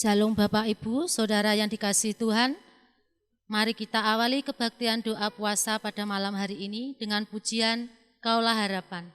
Shalom Bapak Ibu, Saudara yang dikasihi Tuhan. Mari kita awali kebaktian doa puasa pada malam hari ini dengan pujian Kaulah Harapan.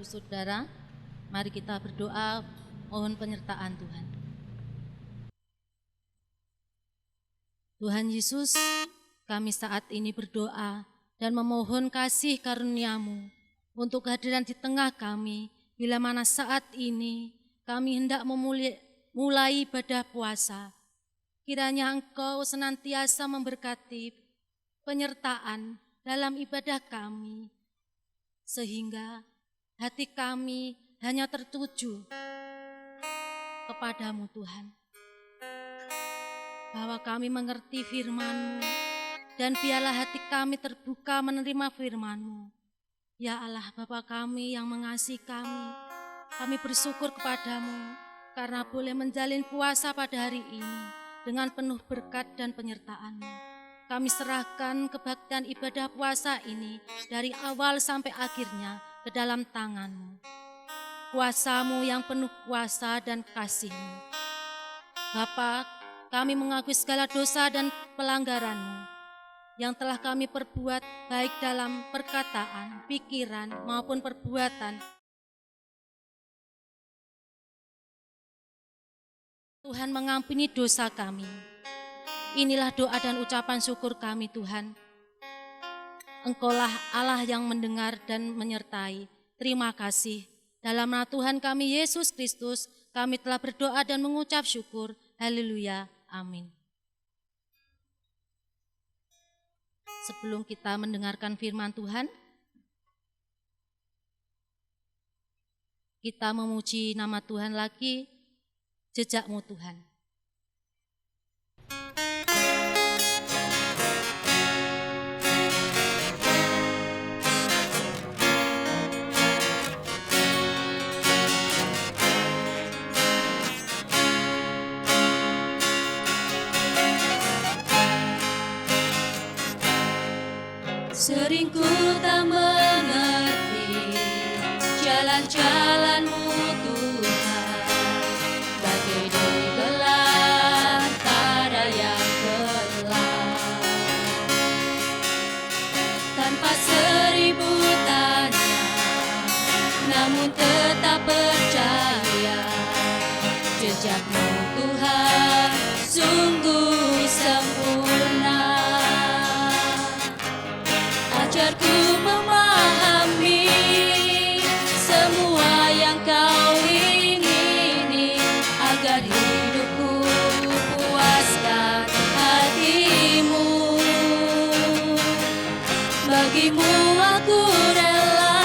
Saudara, mari kita berdoa mohon penyertaan Tuhan. Tuhan Yesus, kami saat ini berdoa dan memohon kasih karunia-Mu untuk kehadiran di tengah kami, bila mana saat ini kami hendak mulai ibadah puasa. Kiranya Engkau senantiasa memberkati penyertaan dalam ibadah kami, sehingga hati kami hanya tertuju kepadamu Tuhan. Bahwa kami mengerti firman-Mu dan biarlah hati kami terbuka menerima firman-Mu. Ya Allah Bapa kami yang mengasihi kami bersyukur kepadamu karena boleh menjalin puasa pada hari ini dengan penuh berkat dan penyertaan-Mu. Kami serahkan kebaktian ibadah puasa ini dari awal sampai akhirnya ke dalam tangan-Mu. Kuasa-Mu yang penuh kuasa dan kasih-Mu. Bapa, kami mengakui segala dosa dan pelanggaran-Mu yang telah kami perbuat baik dalam perkataan, pikiran maupun perbuatan. Tuhan mengampuni dosa kami. Inilah doa dan ucapan syukur kami Tuhan. Engkaulah Allah yang mendengar dan menyertai. Terima kasih. Dalam nama Tuhan kami Yesus Kristus, kami telah berdoa dan mengucap syukur. Haleluya. Amin. Sebelum kita mendengarkan firman Tuhan, kita memuji nama Tuhan lagi, jejak-Mu Tuhan. Sering ku tak mengerti jalan-jalan-Mu Tuhan, bagai di belantara yang gelap. Tanpa seribu tanya, namun tetap percaya. Kerja-Mu Tuhan sungguh sempurna. Ajarku memahami semua yang Kau ingini, agar hidupku puaskan hati-Mu. Bagimu aku rela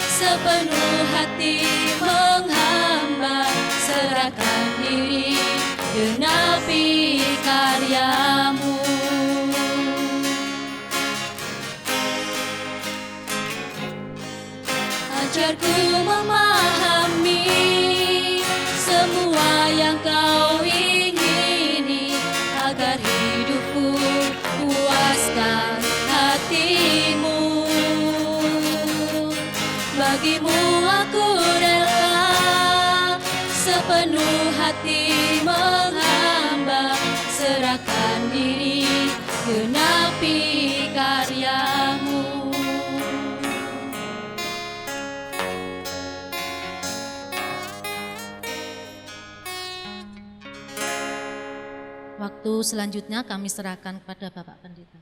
sepenuh hati menghamba, serahkan diri genapi karya-Mu. Ajarku memahami semua yang Kau ingini, agar hidupku puaskan hati-Mu. Bagimu aku rela sepenuh hati menghamba, serahkan diri genapi karya-Mu. Waktu selanjutnya kami serahkan kepada Bapak Pendeta.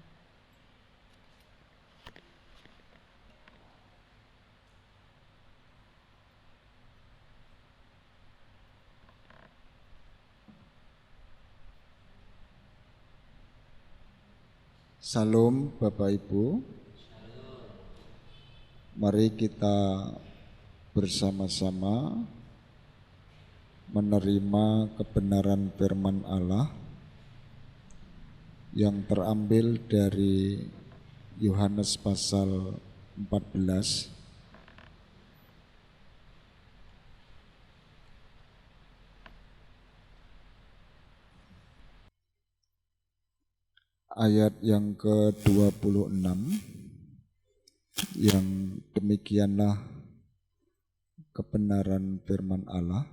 Salam Bapak Ibu. Mari kita bersama-sama menerima kebenaran firman Allah yang terambil dari Yohanes pasal 14 ayat yang ke-26, yang demikianlah kebenaran firman Allah.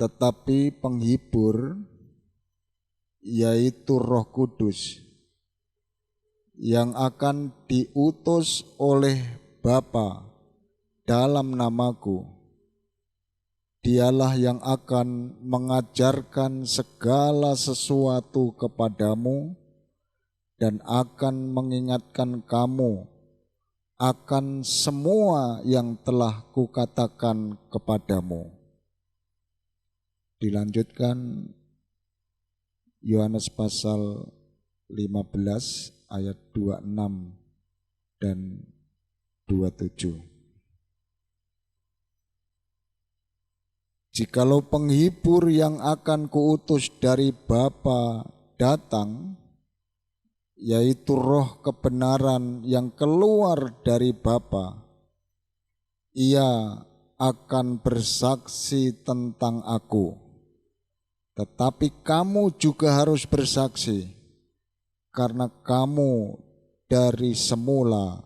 Tetapi penghibur, yaitu Roh Kudus, yang akan diutus oleh Bapa dalam namaku, Dialah yang akan mengajarkan segala sesuatu kepadamu dan akan mengingatkan kamu akan semua yang telah kukatakan kepadamu. Dilanjutkan Yohanes pasal 15 ayat 26 dan 27. Jikalau penghibur yang akan kuutus dari Bapa datang, yaitu Roh kebenaran yang keluar dari Bapa, ia akan bersaksi tentang aku. Tetapi kamu juga harus bersaksi, karena kamu dari semula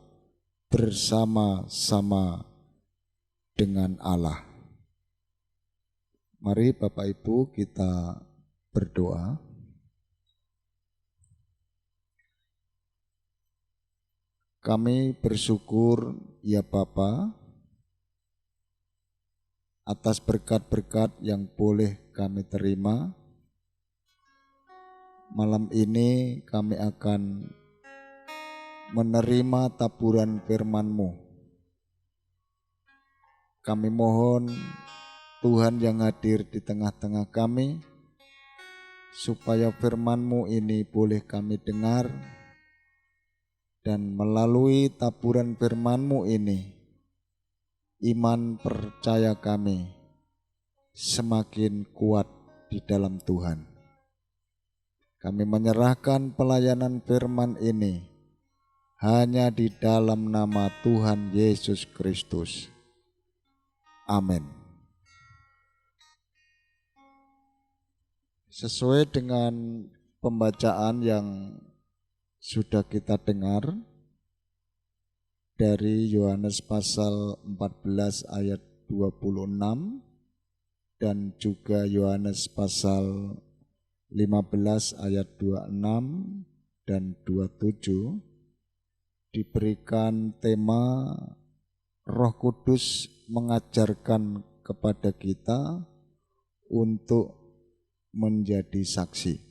bersama-sama dengan Allah. Mari Bapak Ibu kita berdoa. Kami bersyukur ya Bapa atas berkat-berkat yang boleh kami terima. Malam ini kami akan menerima taburan firman-Mu. Kami mohon Tuhan yang hadir di tengah-tengah kami, supaya firman-Mu ini boleh kami dengar, dan melalui taburan firman-Mu ini, iman percaya kami semakin kuat di dalam Tuhan. Kami menyerahkan pelayanan firman ini hanya di dalam nama Tuhan Yesus Kristus. Amin. Sesuai dengan pembacaan yang sudah kita dengar dari Yohanes pasal 14 ayat 26 dan juga Yohanes pasal 15 ayat 26 dan 27, diberikan tema Roh Kudus mengajarkan kepada kita untuk menjadi saksi.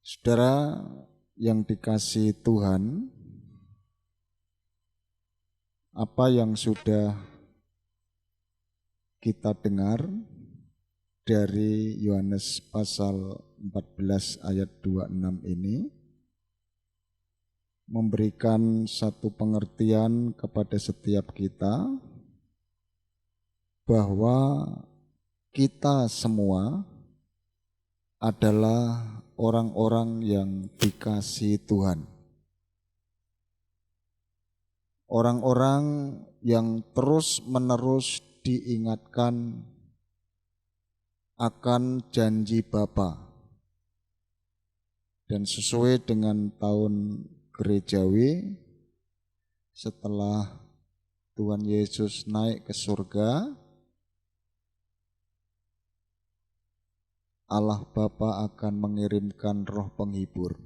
Saudara yang dikasihi Tuhan, apa yang sudah kita dengar dari Yohanes pasal 14 ayat 26 ini memberikan satu pengertian kepada setiap kita bahwa kita semua adalah orang-orang yang dikasihi Tuhan. Orang-orang yang terus-menerus diingatkan akan janji Bapa. Dan sesuai dengan tahun gerejawi, setelah Tuhan Yesus naik ke surga, Allah Bapa akan mengirimkan Roh Penghibur.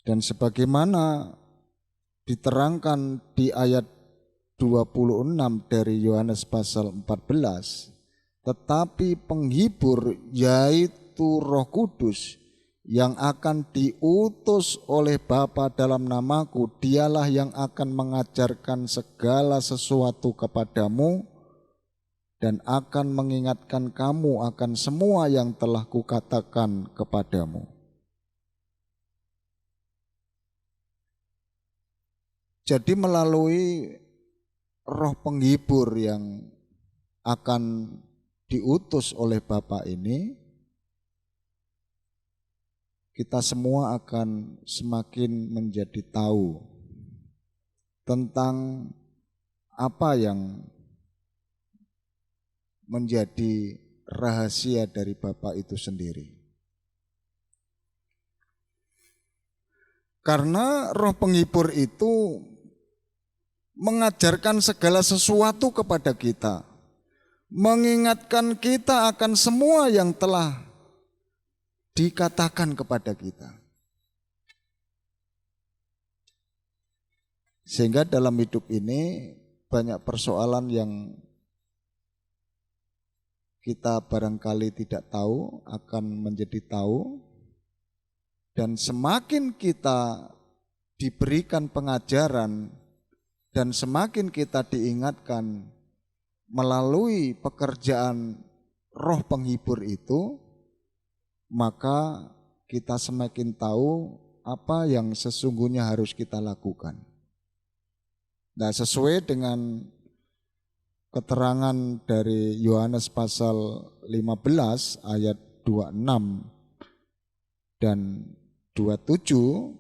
Dan sebagaimana diterangkan di ayat 26 dari Yohanes pasal 14, tetapi penghibur yaitu Roh Kudus yang akan diutus oleh Bapa dalam namaku, dialah yang akan mengajarkan segala sesuatu kepadamu dan akan mengingatkan kamu akan semua yang telah kukatakan kepadamu. Jadi melalui Roh Penghibur yang akan diutus oleh Bapa ini, kita semua akan semakin menjadi tahu tentang apa yang menjadi rahasia dari Bapa itu sendiri. Karena Roh Penghibur itu mengajarkan segala sesuatu kepada kita, mengingatkan kita akan semua yang telah dikatakan kepada kita. Sehingga dalam hidup ini banyak persoalan yang kita barangkali tidak tahu akan menjadi tahu, dan semakin kita diberikan pengajaran dan semakin kita diingatkan melalui pekerjaan Roh Penghibur itu, maka kita semakin tahu apa yang sesungguhnya harus kita lakukan. Nah, sesuai dengan keterangan dari Yohanes pasal 15 ayat 26 dan 27,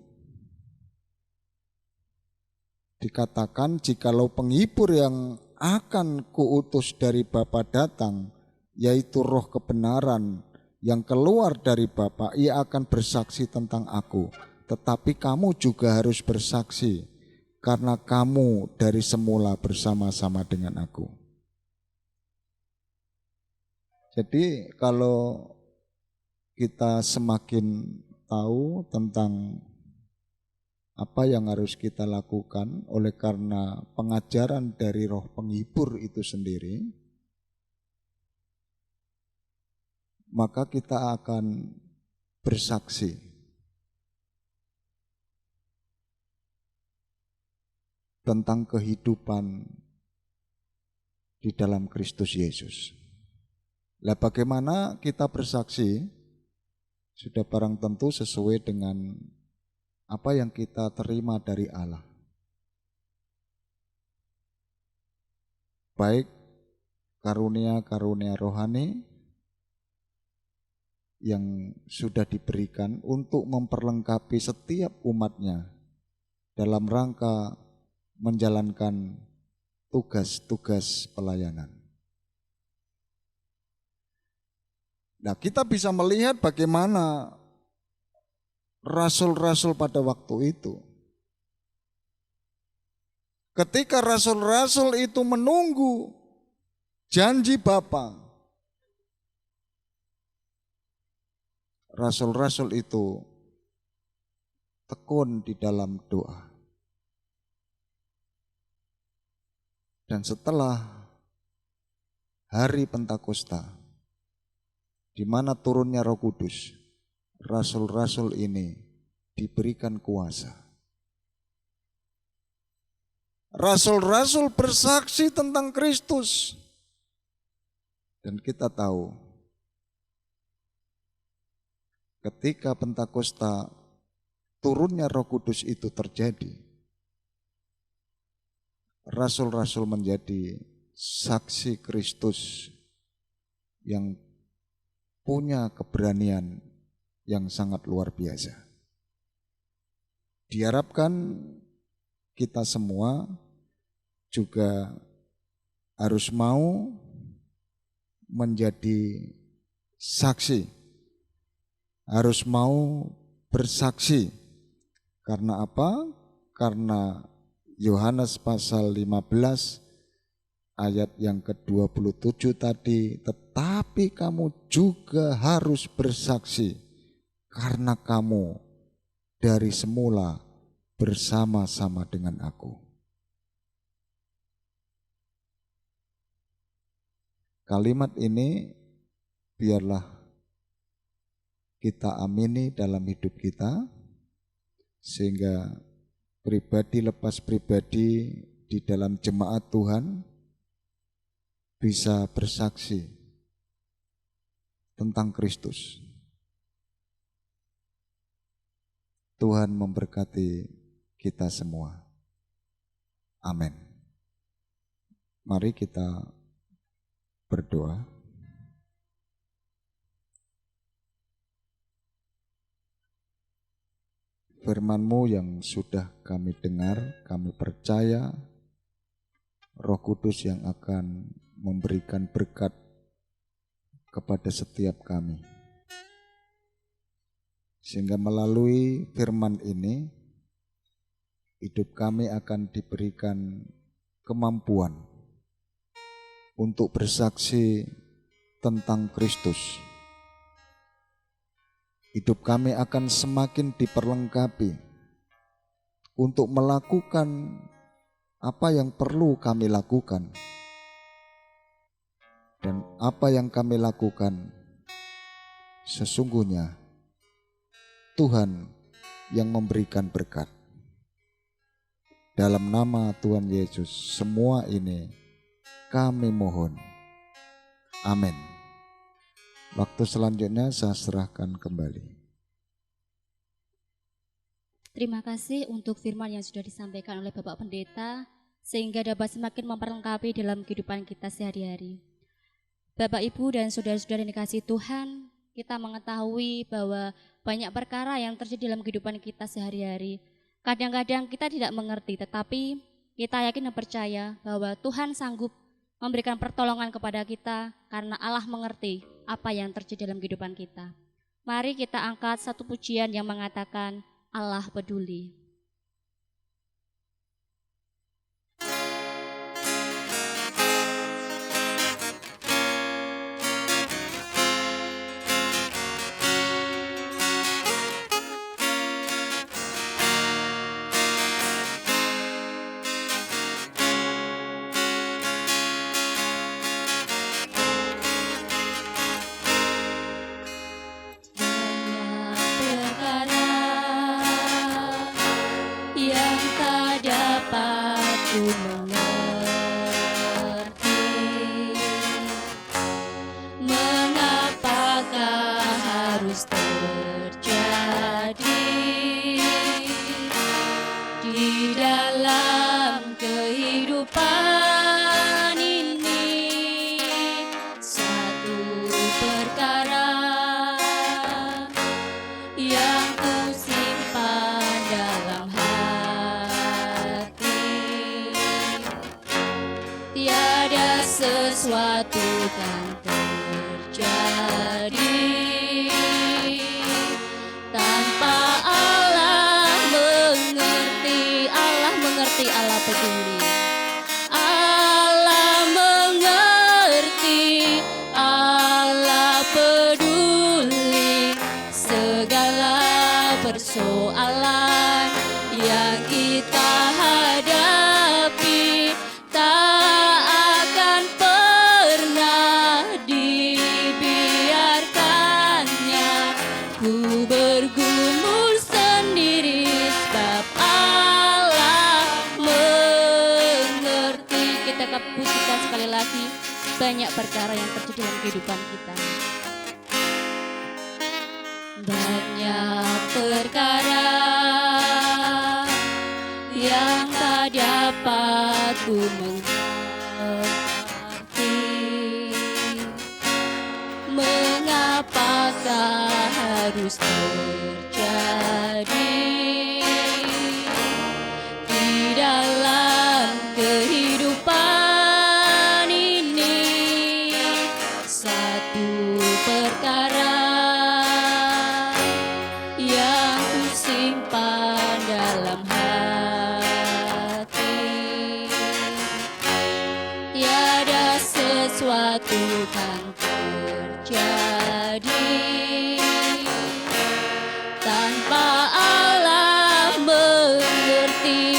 dikatakan, jikalau penghibur yang akan kuutus dari Bapa datang, yaitu Roh kebenaran yang keluar dari Bapa, ia akan bersaksi tentang aku. Tetapi kamu juga harus bersaksi, karena kamu dari semula bersama-sama dengan aku. Jadi kalau kita semakin tahu tentang apa yang harus kita lakukan oleh karena pengajaran dari Roh Penghibur itu sendiri, maka kita akan bersaksi tentang kehidupan di dalam Kristus Yesus. Lah bagaimana kita bersaksi? Sudah barang tentu sesuai dengan apa yang kita terima dari Allah. Baik karunia-karunia rohani yang sudah diberikan untuk memperlengkapi setiap umatnya dalam rangka menjalankan tugas-tugas pelayanan. Nah, kita bisa melihat bagaimana rasul-rasul pada waktu itu. Ketika rasul-rasul itu menunggu janji Bapa, rasul-rasul itu tekun di dalam doa. Dan setelah hari Pentakosta, di mana turunnya Roh Kudus, rasul-rasul ini diberikan kuasa. Rasul-rasul bersaksi tentang Kristus. Dan kita tahu, ketika Pentakosta turunnya Roh Kudus itu terjadi, rasul-rasul menjadi saksi Kristus yang punya keberanian yang sangat luar biasa. Diharapkan kita semua juga harus mau menjadi saksi, harus mau bersaksi. Karena apa? Karena Yohanes pasal 15 ayat yang ke-27 tadi, tetapi kamu juga harus bersaksi karena kamu dari semula bersama-sama dengan aku. Kalimat ini biarlah kita amini dalam hidup kita, sehingga pribadi lepas pribadi di dalam jemaat Tuhan bisa bersaksi tentang Kristus. Tuhan memberkati kita semua. Amin. Mari kita berdoa. Firman-Mu yang sudah kami dengar, kami percaya Roh Kudus yang akan memberikan berkat kepada setiap kami. Sehingga melalui firman ini, hidup kami akan diberikan kemampuan untuk bersaksi tentang Kristus. Hidup kami akan semakin diperlengkapi untuk melakukan apa yang perlu kami lakukan. Dan apa yang kami lakukan sesungguhnya Tuhan yang memberikan berkat. Dalam nama Tuhan Yesus semua ini kami mohon. Amin. Waktu selanjutnya saya serahkan kembali. Terima kasih untuk firman yang sudah disampaikan oleh Bapak Pendeta, sehingga dapat semakin memperlengkapi dalam kehidupan kita sehari-hari. Bapak, Ibu, dan saudara-saudara yang dikasihi Tuhan, kita mengetahui bahwa banyak perkara yang terjadi dalam kehidupan kita sehari-hari. Kadang-kadang kita tidak mengerti, tetapi kita yakin dan percaya bahwa Tuhan sanggup memberikan pertolongan kepada kita karena Allah mengerti apa yang terjadi dalam kehidupan kita. Mari kita angkat satu pujian yang mengatakan Allah peduli. Sesuatu kan terjadi tanpa Allah mengerti. Allah mengerti, Allah peduli. Allah mengerti, Allah peduli segala persoalan. persoalan yang kita hadapi tak akan pernah dibiarkannya. Ku bergumul sendiri sebab Allah mengerti. Kita pujikan sekali lagi, banyak perkara yang terjadi dalam kehidupan kita. Banyak perkara yang tak dapat ku mengerti. Mengapakah harus terjadi di dalam kehidupan ini? Satu perkara yang ku simpan dalam hati, tiada sesuatu kan terjadi tanpa Allah mengerti.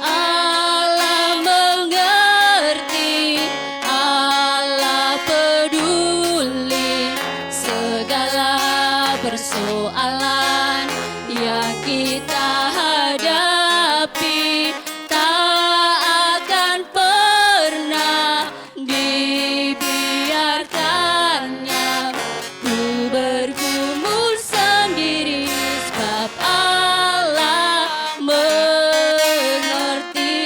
Allah mengerti, Allah peduli segala persoalan yang kita hadapi tak akan pernah dibiarkannya. Ku bergumul sendiri sebab Allah mengerti.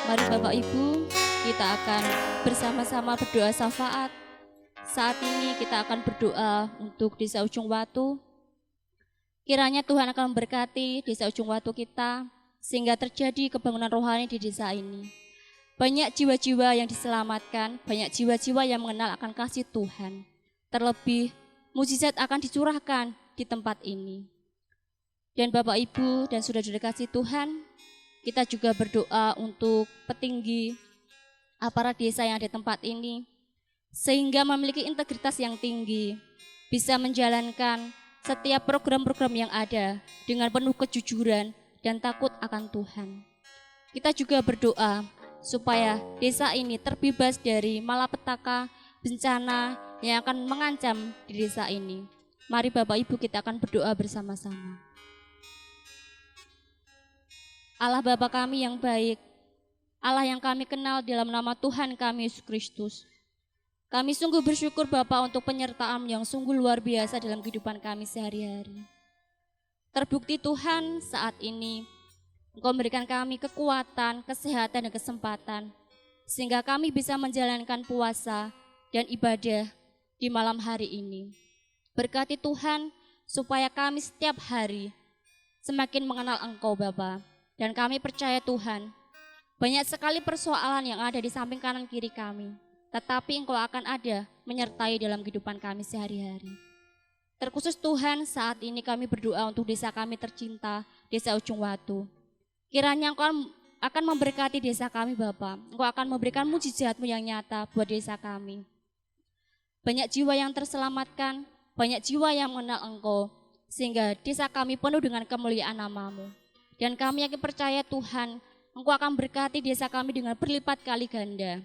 Mari Bapak Ibu, kita akan bersama-sama berdoa syafaat. Saat ini kita akan berdoa untuk Desa Ujung Watu. Kiranya Tuhan akan memberkati Desa Ujung Watu kita, sehingga terjadi kebangunan rohani di desa ini. Banyak jiwa-jiwa yang diselamatkan, banyak jiwa-jiwa yang mengenal akan kasih Tuhan. Terlebih, mukjizat akan dicurahkan di tempat ini. Dan Bapak Ibu dan saudara-saudara kasih Tuhan, kita juga berdoa untuk petinggi aparat desa yang ada di tempat ini, sehingga memiliki integritas yang tinggi, bisa menjalankan setiap program-program yang ada dengan penuh kejujuran dan takut akan Tuhan. Kita juga berdoa supaya desa ini terbebas dari malapetaka, bencana yang akan mengancam di desa ini. Mari Bapak Ibu kita akan berdoa bersama-sama. Allah Bapa kami yang baik, Allah yang kami kenal dalam nama Tuhan kami Yesus Kristus. Kami sungguh bersyukur Bapa untuk penyertaan yang sungguh luar biasa dalam kehidupan kami sehari-hari. Terbukti Tuhan saat ini Engkau memberikan kami kekuatan, kesehatan dan kesempatan, sehingga kami bisa menjalankan puasa dan ibadah di malam hari ini. Berkati Tuhan supaya kami setiap hari semakin mengenal Engkau Bapa. Dan kami percaya Tuhan, banyak sekali persoalan yang ada di samping kanan kiri kami, tetapi Engkau akan ada menyertai dalam kehidupan kami sehari-hari. Terkhusus Tuhan, saat ini kami berdoa untuk desa kami tercinta, Desa Ujung Watu. Kiranya Engkau akan memberkati desa kami Bapa. Engkau akan memberikan mukjizat-Mu yang nyata buat desa kami. Banyak jiwa yang terselamatkan, banyak jiwa yang mengenal Engkau, sehingga desa kami penuh dengan kemuliaan nama-Mu. Dan kami yakin percaya Tuhan, Engkau akan berkati desa kami dengan berlipat kali ganda.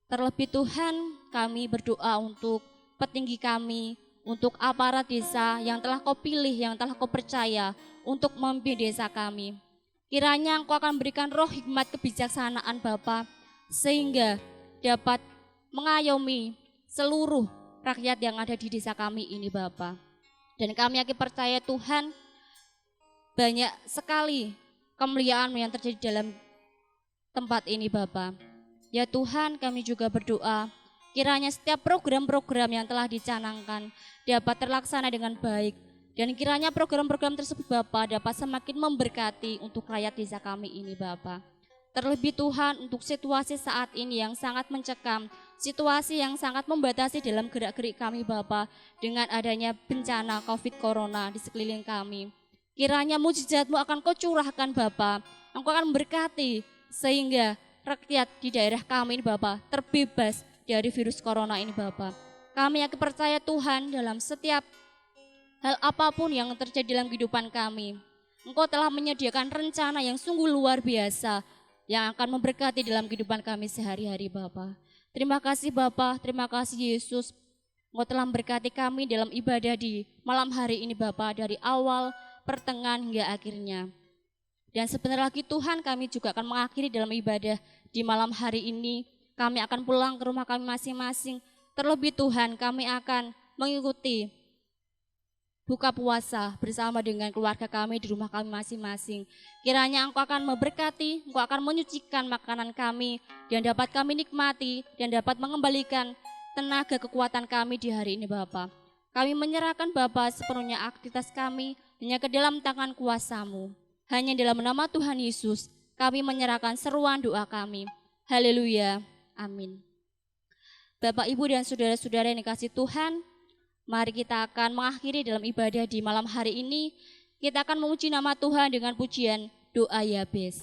Terlebih Tuhan, kami berdoa untuk petinggi kami, untuk aparat desa yang telah Kau pilih, yang telah Kau percaya untuk memimpin desa kami. Kiranya Engkau akan berikan roh hikmat kebijaksanaan Bapa, sehingga dapat mengayomi seluruh rakyat yang ada di desa kami ini Bapa. Dan kami yakin percaya Tuhan, banyak sekali kemuliaan yang terjadi dalam tempat ini Bapa. Ya Tuhan, kami juga berdoa kiranya setiap program-program yang telah dicanangkan dapat terlaksana dengan baik. Dan kiranya program-program tersebut Bapa dapat semakin memberkati untuk rakyat desa kami ini Bapa. Terlebih Tuhan untuk situasi saat ini yang sangat mencekam, situasi yang sangat membatasi dalam gerak-gerik kami Bapa dengan adanya bencana COVID Corona di sekeliling kami. Kiranya mukjizat-Mu akan Kau curahkan Bapa, Engkau akan memberkati sehingga rakyat di daerah kami ini Bapa terbebas dari virus corona ini Bapa. Kami yakin percaya Tuhan dalam setiap hal apapun yang terjadi dalam kehidupan kami. Engkau telah menyediakan rencana yang sungguh luar biasa yang akan memberkati dalam kehidupan kami sehari-hari Bapa. Terima kasih Bapa, terima kasih Yesus. Engkau telah memberkati kami dalam ibadah di malam hari ini Bapa, dari awal, pertengahan hingga akhirnya. Dan sebentar lagi Tuhan, kami juga akan mengakhiri dalam ibadah di malam hari ini. Kami akan pulang ke rumah kami masing-masing. Terlebih Tuhan, kami akan mengikuti buka puasa bersama dengan keluarga kami di rumah kami masing-masing. Kiranya Engkau akan memberkati, Engkau akan menyucikan makanan kami dan dapat kami nikmati dan dapat mengembalikan tenaga kekuatan kami di hari ini Bapa. Kami menyerahkan Bapa sepenuhnya aktivitas kami hanya ke dalam tangan kuasa-Mu. Hanya dalam nama Tuhan Yesus kami menyerahkan seruan doa kami. Haleluya. Amin. Bapak, Ibu, dan saudara-saudara yang dikasihi Tuhan, mari kita akan mengakhiri dalam ibadah di malam hari ini. Kita akan memuji nama Tuhan dengan pujian doa Yabes.